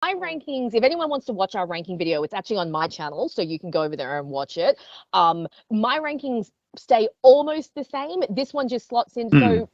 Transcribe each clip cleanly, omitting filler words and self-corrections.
my rankings, if anyone wants to watch our ranking video, it's actually on my channel, so you can go over there and watch it. My rankings stay almost the same. This one just slots in. Hmm. So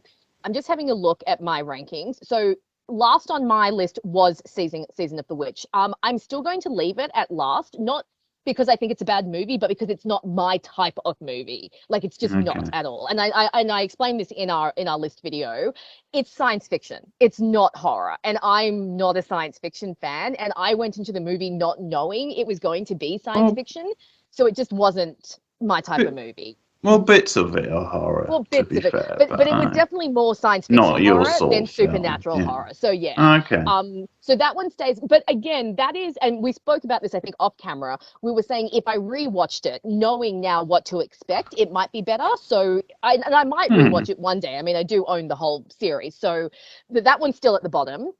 I'm just having a look at my rankings. So last on my list was Season of the Witch. I'm still going to leave it at last, not because I think it's a bad movie, but because it's not my type of movie. Like it's just not Okay. at all. And I explained this in our list video. It's science fiction. It's not horror. And I'm not a science fiction fan. And I went into the movie not knowing it was going to be science Well, fiction. So it just wasn't my type of bit, movie. well, bits of it are horror, Well, to bits be of it, fair, but but it was definitely more science fiction not your horror sort than of film. supernatural Yeah. horror. So yeah. Okay. So that one stays. But again, that is, and we spoke about this, I think, off camera. We were saying if I rewatched it, knowing now what to expect, it might be better. So I might Hmm. rewatch it one day. I mean, I do own the whole series, so that one's still at the bottom.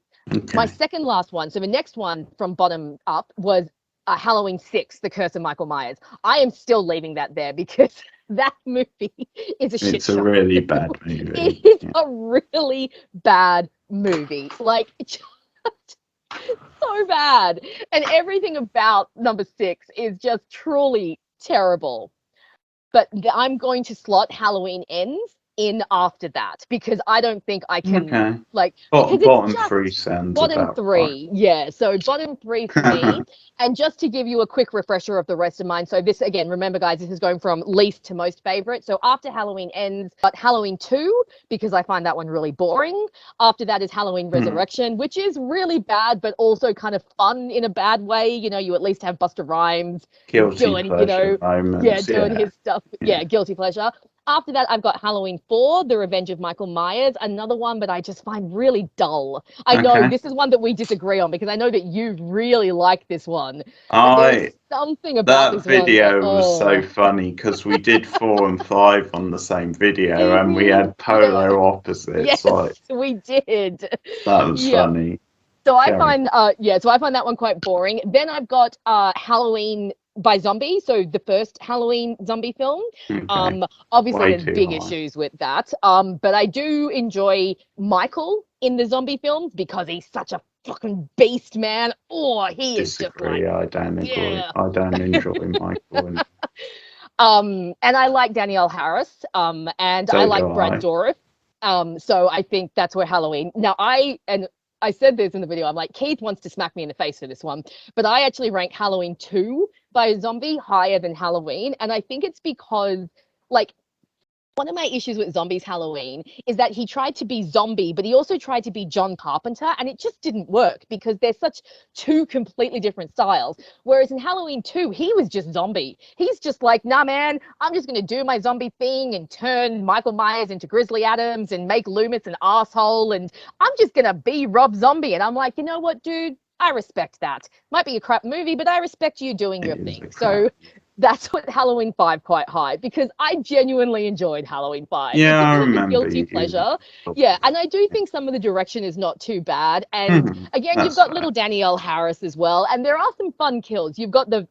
My Okay. second last one, so the next one from bottom up was Halloween 6, The Curse of Michael Myers. I am still leaving that there because that movie is a shit It's a show. really bad It movie. is Yeah. a really bad movie. Like, just so bad. And everything about number 6 is just truly terrible. But I'm going to slot Halloween Ends in after that because I don't think I can, Okay. like, because it's Bottom three just sounds bottom about right. three. Yeah. So bottom three for me. And just to give you a quick refresher of the rest of mine. So this, again, remember, guys, this is going from least to most favorite. So after Halloween Ends, got Halloween 2 because I find that one really boring. After that is Halloween Hmm. Resurrection, which is really bad, but also kind of fun in a bad way. You know, you at least have Buster Rhymes Guilty doing, you pleasure know, yeah, moments. doing Yeah. his stuff. Yeah. Yeah, guilty pleasure. After that, I've got Halloween 4, The Revenge of Michael Myers, another one, but I just find really dull. I know Okay. this is one that we disagree on because I know that you really like this one, but there is I something about That this one that, video was so oh, funny because we did 4 and 5 on the same video and we mhm, had yeah, polar opposites. yes, Like we did. that was Yeah. funny. So Carry. I find that one quite boring. Then I've got Halloween by Zombie, so the first Halloween zombie film. Okay. Um Obviously Way there's too big high. issues with that. But I do enjoy Michael in the zombie films because he's such a fucking beast, man. Oh, he is just like, Disagree. I don't agree. yeah. I don't enjoy Michael and And I like Danielle Harris, and I so do like Brad I. Dourif. So I think that's where Halloween. Now I said this in the video. I'm like, Keith wants to smack me in the face for this one, but I actually rank Halloween 2 by Zombie higher than Halloween, and I think it's because, like, one of my issues with Zombies Halloween is that he tried to be zombie, but he also tried to be John Carpenter, and it just didn't work because they're such two completely different styles. Whereas in Halloween 2, he was just zombie. He's just like, nah, man, I'm just going to do my zombie thing and turn Michael Myers into Grizzly Adams and make Loomis an asshole, and I'm just going to be Rob Zombie. And I'm like, you know what, dude? I respect that. Might be a crap movie, but I respect you doing your It is a thing. crap. So that's what Halloween 5 quite high because I genuinely enjoyed Halloween 5. It's Yeah, a I bit of a remember guilty you. pleasure. Yeah, and I do think some of the direction is not too bad. And again, you've That's got fair. little Danielle Harris as well, and there are some fun kills. You've got the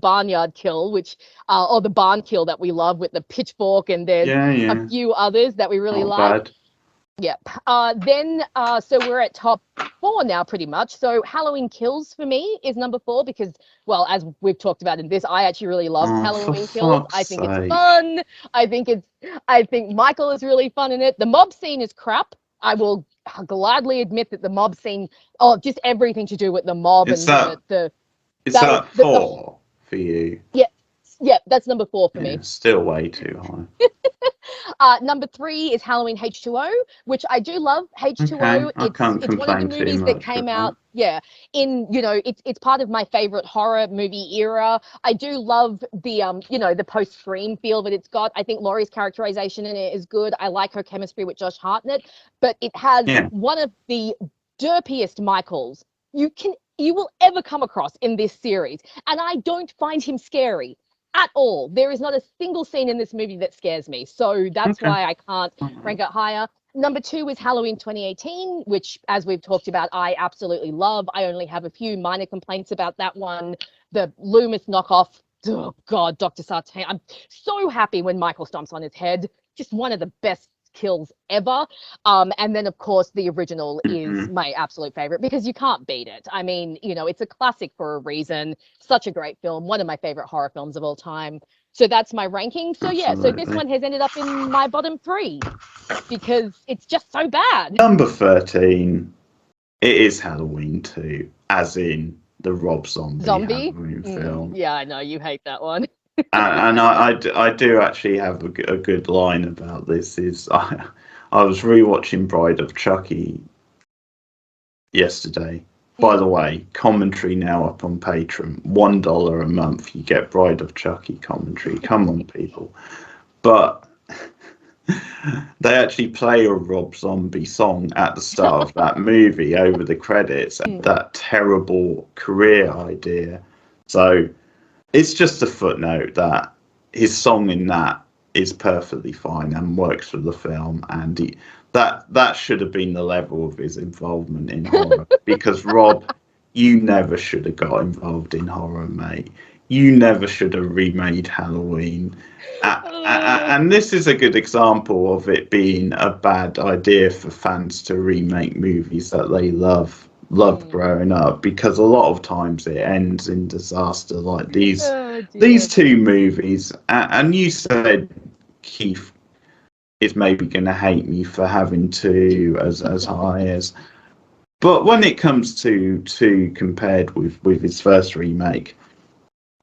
barnyard kill, which or the barn kill that we love with the pitchfork, and there's Yeah, a yeah. few others that we really Not like. bad. Yep. So we're at top 4 now, pretty much. So Halloween Kills for me is number 4 because, well, as we've talked about in this, I actually really love Oh, for Halloween Kills. fuck's I think it's sake. fun. I think Michael is really fun in it. The mob scene is crap. I will gladly admit that the mob scene, oh, just everything to do with the mob Is and that the is that that the 4 for you? yeah, yeah, that's number 4 for Yeah, me. still way too high. Number 3 is Halloween H2O, which I do love. Okay, H2O, I can't it's one of the complain too movies that much came with out, that. yeah, it's part of my favorite horror movie era. I do love the post Scream feel that it's got. I think Laurie's characterization in it is good. I like her chemistry with Josh Hartnett, but it has Yeah. one of the derpiest Michaels you will ever come across in this series, and I don't find him scary at all. There is not a single scene in this movie that scares me. So that's Okay. why I can't rank it higher. Number 2 is Halloween 2018, which, as we've talked about, I absolutely love. I only have a few minor complaints about that one. The Loomis knockoff, oh God, Dr. Sartain. I'm so happy when Michael stomps on his head. Just one of the best kills ever. And then, of course, the original is Mhm. my absolute favorite because you can't beat it. I mean, you know, it's a classic for a reason. Such a great film, one of my favorite horror films of all time. So that's my ranking. So yeah, so this Absolutely. one has ended up in my bottom three because it's just so bad. Number 13, it is Halloween 2, as in the Rob Zombie Zombie? Halloween film. Yeah, I know you hate that one. And I do actually have a good line about this. I was rewatching Bride of Chucky yesterday. By the way, commentary now up on Patreon. $1 a month, you get Bride of Chucky commentary. Come on, people. But they actually play a Rob Zombie song at the start of that movie over the credits. That terrible career idea. So it's just a footnote that his song in that is perfectly fine and works for the film, and that should have been the level of his involvement in horror. Because Rob, you never should have got involved in horror, mate. You never should have remade Halloween. And this is a good example of it being a bad idea for fans to remake movies that they loved growing up, because a lot of times it ends in disaster like these two movies. And you said Keith is maybe going to hate me for having two as high as, but when it comes to compared with his first remake,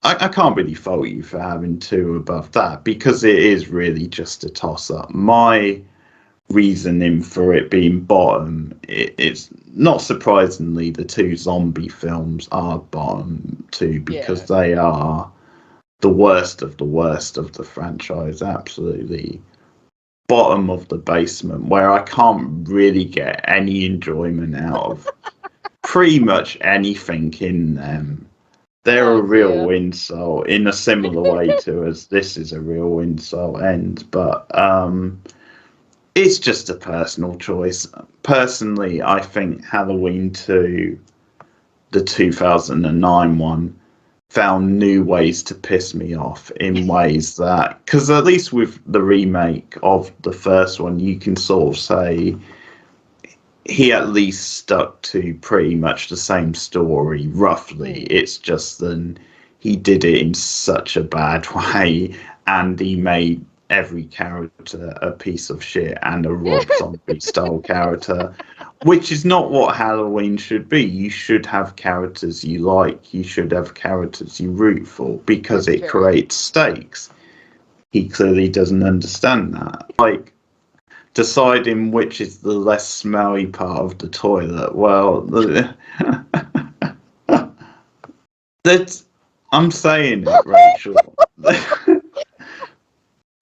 I can't really fault you for having two above that, because it is really just a toss-up. My reasoning for it being bottom, it's not surprisingly the two zombie films are bottom two, because they are the worst of the franchise. Absolutely bottom of the basement, where I can't really get any enjoyment out of pretty much anything in them. They're a real insult in a similar way to as this is a real insult end, but it's just a personal choice. Personally, I think Halloween 2, the 2009 one, found new ways to piss me off in ways that, because at least with the remake of the first one, you can sort of say he at least stuck to pretty much the same story, roughly. It's just that he did it in such a bad way, and he made every character a piece of shit and a Rob Zombie style character, which is not what Halloween should be. You should have characters you like. You should have characters you root for, because it creates stakes. He clearly doesn't understand that. Like, deciding which is the less smelly part of the toilet. Well, that's, I'm saying it, Rachel.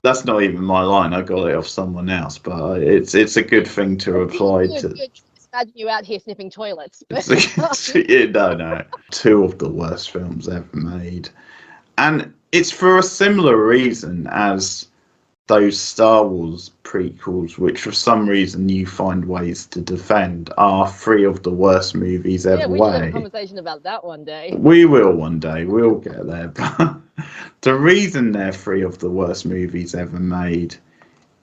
That's not even my line. I got it off someone else, but it's a good thing to reply to. Imagine you out here sniffing toilets. No. Two of the worst films ever made, and it's for a similar reason as those Star Wars prequels, which for some reason you find ways to defend, are three of the worst movies ever made. We should have a conversation about that one day. We will one day. We'll get there. But the reason they're three of the worst movies ever made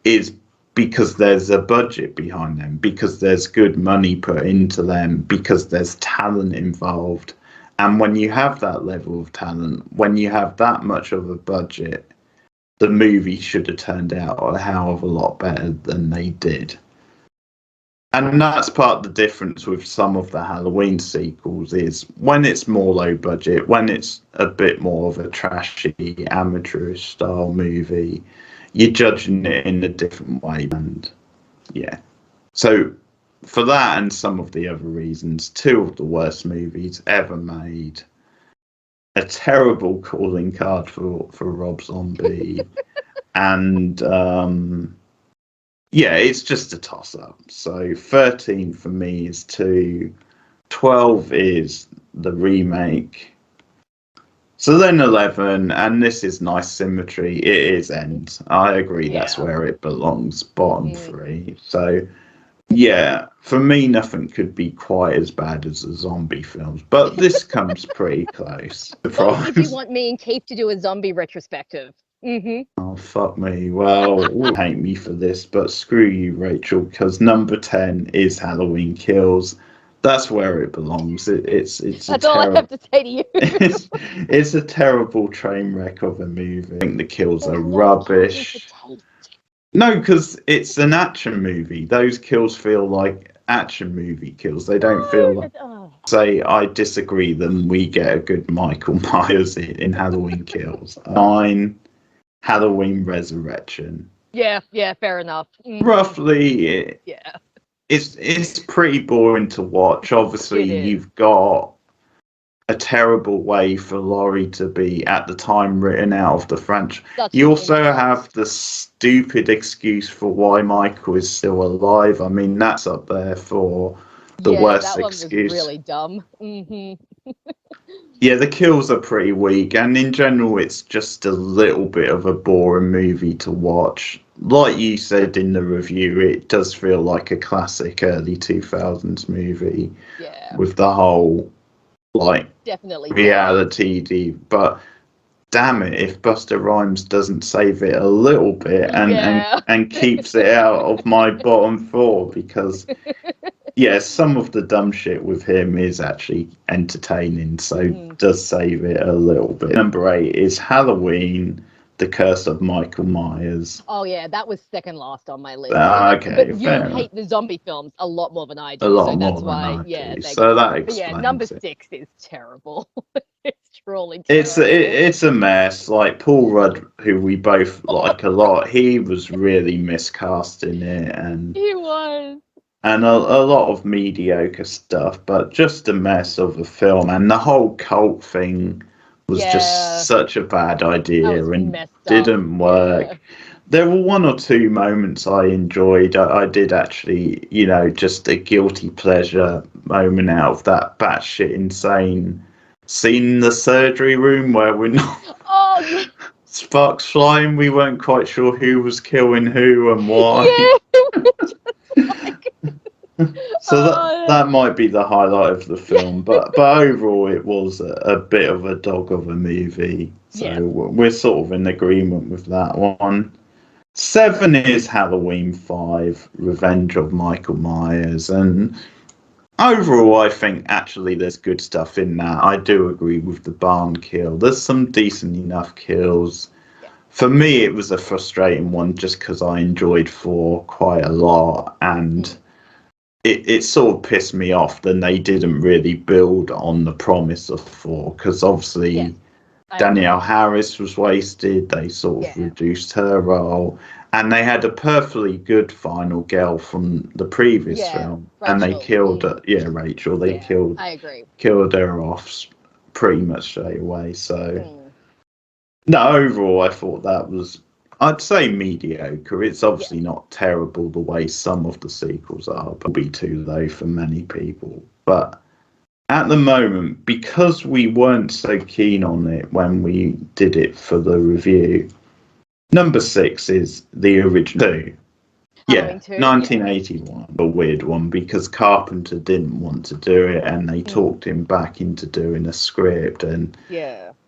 is because there's a budget behind them, because there's good money put into them, because there's talent involved. And when you have that level of talent, when you have that much of a budget, the movie should have turned out a hell of a lot better than they did. And that's part of the difference with some of the Halloween sequels, is when it's more low budget, when it's a bit more of a trashy, amateurish style movie, you're judging it in a different way. And yeah. So for that and some of the other reasons, two of the worst movies ever made. A terrible calling card for Rob Zombie. And yeah, it's just a toss-up. So 13 for me is 2. 12 is the remake. So then 11, and this is nice symmetry, it is End. I agree, that's where it belongs, bottom 3. So yeah, for me, nothing could be quite as bad as the zombie films, but this comes pretty close. Well, if you want me and Keith to do a zombie retrospective. Hmm. Oh, fuck me. Well, you hate me for this, but screw you, Rachel, because number 10 is Halloween Kills. That's where it belongs. It's a That's all I terrible have to say to you. it's a terrible train wreck of a movie. I think the kills There's are no accounting for rubbish. taste. No, because it's an action movie. Those kills feel like action movie kills. They don't feel like. Oh, Say I disagree, then we get a good Michael Myers in Halloween Kills. Mine, Halloween Resurrection. yeah, fair enough. Roughly, Yeah, it's pretty boring to watch. Obviously, it is. you've got a terrible way for Laurie to be at the time written out of the franchise. Such You an also insult. have the stupid excuse for why Michael is still alive. I mean, that's up there for the Yeah, worst that one was excuse. really dumb. Hmm. Yeah, the kills are pretty weak, and in general, it's just a little bit of a boring movie to watch. Like you said in the review, it does feel like a classic early 2000s movie Yeah, with the whole like definitely does. reality, but damn it, if Buster Rhymes doesn't save it a little bit Yeah. and keeps it out of my bottom four, because yeah, some of the dumb shit with him is actually entertaining, so does save it a little bit. Number 8 is Halloween, The Curse of Michael Myers. Oh yeah, that was second last on my list. Okay, But you fair enough. hate the zombie films a lot more than I do, A lot so more that's than why. I Yeah, do, thank so you. that But yeah, number explains it. 6 is terrible. It's truly terrible. It's a mess. Like Paul Rudd, who we both like a lot, he was really miscast in it, and He was. a lot of mediocre stuff, but just a mess of a film. And the whole cult thing was Yeah, just such a bad that idea was and messed up. didn't work. Yeah. There were one or two moments I enjoyed. I did actually, just a guilty pleasure moment out of that batshit insane scene in the surgery room where we're not Oh yeah. sparks flying. We weren't quite sure who was killing who and why. Yeah. So Oh, that might be the highlight of the film, but overall it was a bit of a dog of a movie. So Yeah. we're sort of in agreement with that one. 7 is Halloween 5, Revenge of Michael Myers, and overall I think actually there's good stuff in that. I do agree with the barn kill. There's some decent enough kills. For me, it was a frustrating one just because I enjoyed 4 quite a lot, and it sort of pissed me off that they didn't really build on the promise of 4, because obviously Yeah, Danielle Harris was wasted. They sort of reduced her role, and they had a perfectly good final girl from the previous film, and they Rachel. killed her. Yeah, Rachel. They I agree. killed her off pretty much straight away. So no, overall, I thought that was, I'd say, mediocre. It's obviously not terrible the way some of the sequels are, but be too low for many people. But at the moment, because we weren't so keen on it when we did it for the review, number 6 is the original 2. Yeah, 1981. A weird one because Carpenter didn't want to do it, and they talked him back into doing a script, and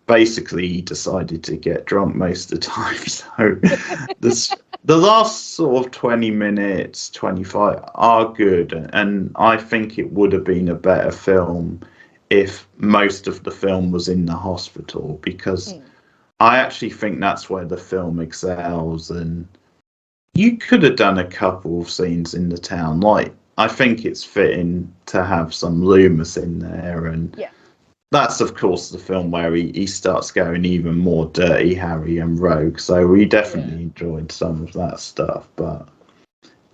basically he decided to get drunk most of the time. So the last sort of 20 minutes, 25 are good, and I think it would have been a better film if most of the film was in the hospital, because I actually think that's where the film excels, and you could have done a couple of scenes in the town. Like, I think it's fitting to have some Loomis in there, and that's of course the film where he starts going even more Dirty Harry and rogue, so we definitely enjoyed some of that stuff. But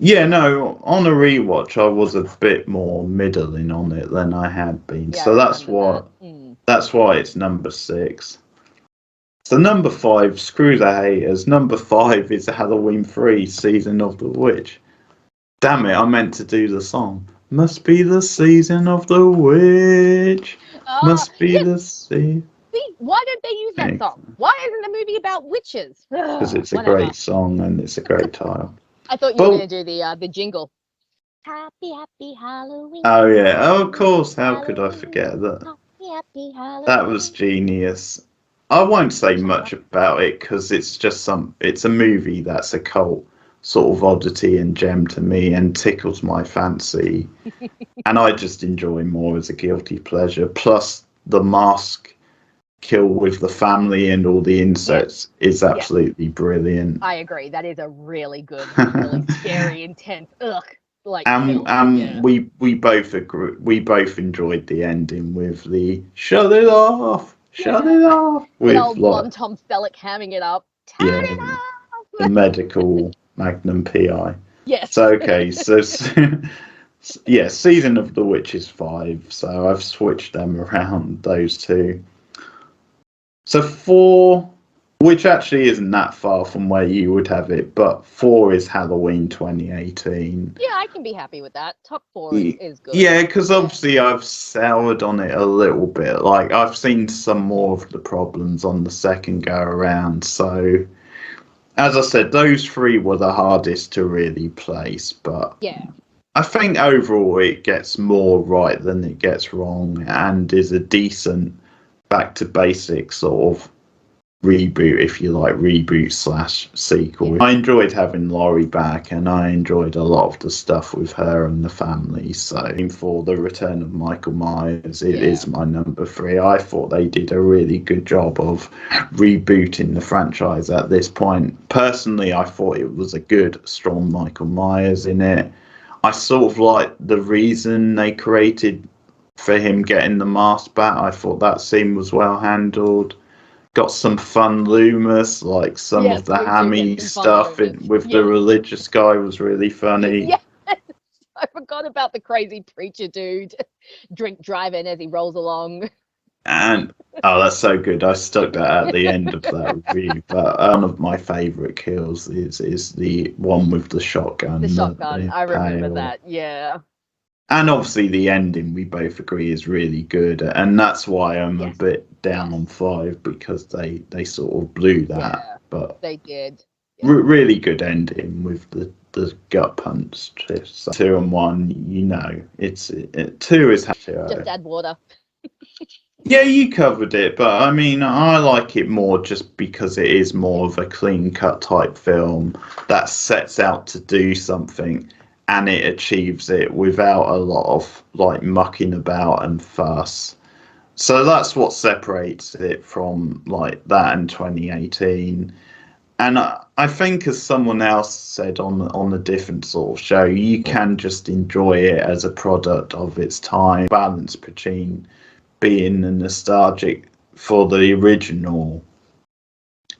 yeah, no, on a rewatch I was a bit more middling on it than I had been, so that's why it's number 6. So number 5, screw the haters, number 5 is Halloween 3, Season of the Witch. Damn it, I meant to do the song. Must be the season of the witch. Must be the season. See, why don't they use that song? Why isn't the movie about witches? Because it's a great song and it's a great title. I thought you were going to do the jingle. Happy, happy Halloween. Oh yeah, of course. How could I forget that? Happy, happy Halloween. That was genius. I won't say much about it because it's a movie that's a cult sort of oddity and gem to me and tickles my fancy. And I just enjoy more as a guilty pleasure. Plus, the mask kill with the family and all the insects is absolutely brilliant. I agree. That is a really good, really scary, intense, And we both agree. We both enjoyed the ending with the shut it off, shut it off. With old blonde Tom Selleck hamming it up. Turn it off. The medical Magnum PI. Yes. So okay, so yeah, Season of the Witch is 5. So I've switched them around, those two. So 4, which actually isn't that far from where you would have it, but 4 is Halloween 2018. Yeah, I can be happy with that. Top 4 is good. Yeah, because obviously I've soured on it a little bit. Like, I've seen some more of the problems on the second go around. So, as I said, those 3 were the hardest to really place. But yeah, I think overall it gets more right than it gets wrong and is a decent back to basics sort of reboot, if you like, reboot/sequel. I enjoyed having Laurie back, and I enjoyed a lot of the stuff with her and the family. So for The Return of Michael Myers, it is my number 3. I thought they did a really good job of rebooting the franchise at this point. Personally, I thought it was a good, strong Michael Myers in it. I sort of like the reason they created for him getting the mask back. I thought that scene was well handled. Got some fun Loomis, like some of the hammy stuff with the religious guy was really funny. Yes, I forgot about the crazy preacher dude drink driving as he rolls along. And that's so good. I stuck that at the end of that review. But one of my favourite kills is the one with the shotgun. The shotgun, I remember that. Yeah. And obviously the ending, we both agree, is really good, and that's why I'm a bit down on 5, because they sort of blew that. But they did. Really good ending with the gut punch. So 2 and 1, you know, 2 is just add water. Yeah, you covered it, but I mean, I like it more just because it is more of a clean-cut type film that sets out to do something. And it achieves it without a lot of like mucking about and fuss. So that's what separates it from like that in 2018. And I think, as someone else said on a different sort of show, you can just enjoy it as a product of its time. Balance between being nostalgic for the original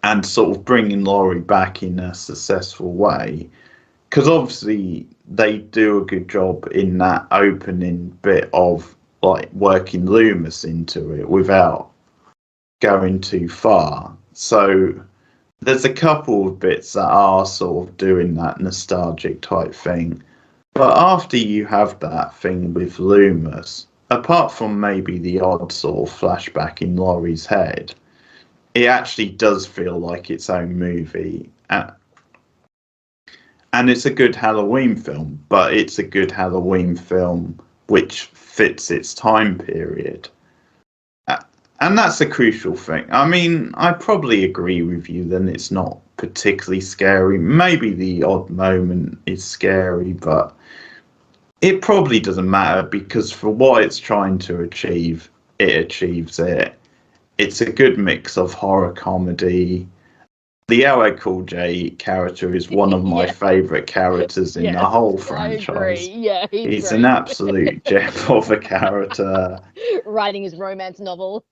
and sort of bringing Laurie back in a successful way. Because obviously they do a good job in that opening bit of like working Loomis into it without going too far. So there's a couple of bits that are sort of doing that nostalgic type thing. But after you have that thing with Loomis, apart from maybe the odd sort of flashback in Laurie's head, it actually does feel like its own movie. And it's a good Halloween film, but it's a good Halloween film which fits its time period. And that's a crucial thing. I mean, I probably agree with you then it's not particularly scary. Maybe the odd moment is scary, but it probably doesn't matter because for what it's trying to achieve, it achieves it. It's a good mix of horror comedy. The LL Cool J character is one of my favourite characters in the whole franchise. I agree. Yeah, he's an absolute gem of a character. Writing his romance novel.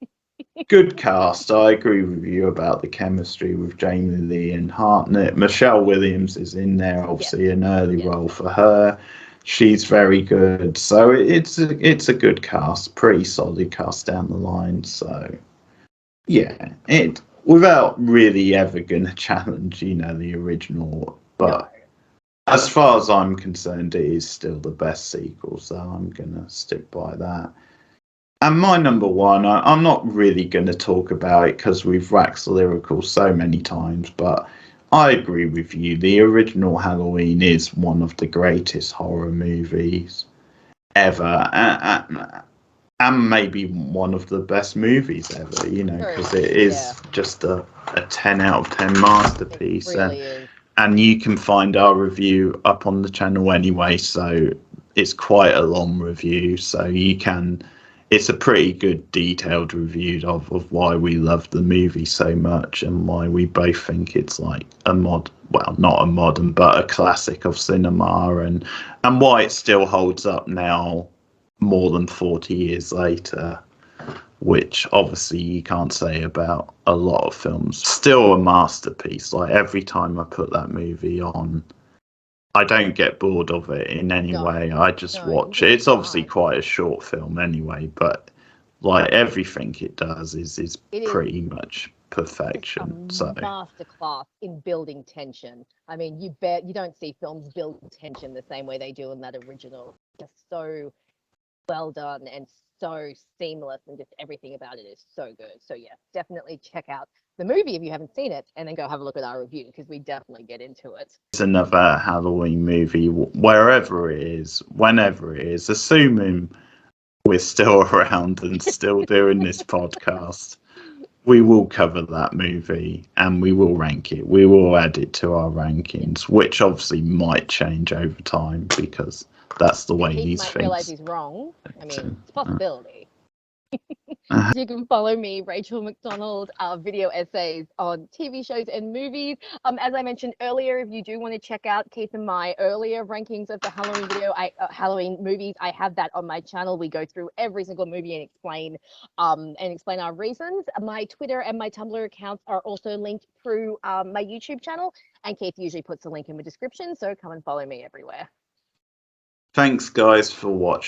Good cast. I agree with you about the chemistry with Jamie Lee and Hartnett. Michelle Williams is in there, obviously an early role for her. She's very good. So it's a good cast, pretty solid cast down the line. So yeah, without really ever going to challenge, the original. But as far as I'm concerned, it is still the best sequel, so I'm going to stick by that. And my number 1, I'm not really going to talk about it because we've waxed lyrical so many times, but I agree with you. The original Halloween is one of the greatest horror movies ever. and maybe one of the best movies ever, you know, because it is just a 10 out of 10 masterpiece. It really is. And you can find our review up on the channel anyway, so it's quite a long review, so you can, it's a pretty good detailed review of why we love the movie so much and why we both think it's like not a modern, but a classic of cinema, and why it still holds up now more than 40 years later, which obviously you can't say about a lot of films. Still a masterpiece. Like, every time I put that movie on, I don't get bored of it in any way. I just watch it. It's obviously quite a short film anyway, but like everything it does is pretty much perfection. It's a masterclass in building tension. I mean, you don't see films build tension the same way they do in that original. Just so well done and so seamless, and just everything about it is so good. So yeah, definitely check out the movie if you haven't seen it, and then go have a look at our review, because we definitely get into it. It's another Halloween movie, wherever it is, whenever it is, assuming we're still around and still doing this podcast, we will cover that movie and we will rank it. We will add it to our rankings, which obviously might change over time, because that's the way these things. Realize he's wrong. I mean, it's a possibility. You can follow me, Rachel McDonald, video essays on TV shows and movies. As I mentioned earlier, if you do want to check out Keith and my earlier rankings of the Halloween Halloween movies, I have that on my channel. We go through every single movie and explain our reasons. My Twitter and my Tumblr accounts are also linked through my YouTube channel, and Keith usually puts a link in the description, so come and follow me everywhere. Thanks, guys, for watching.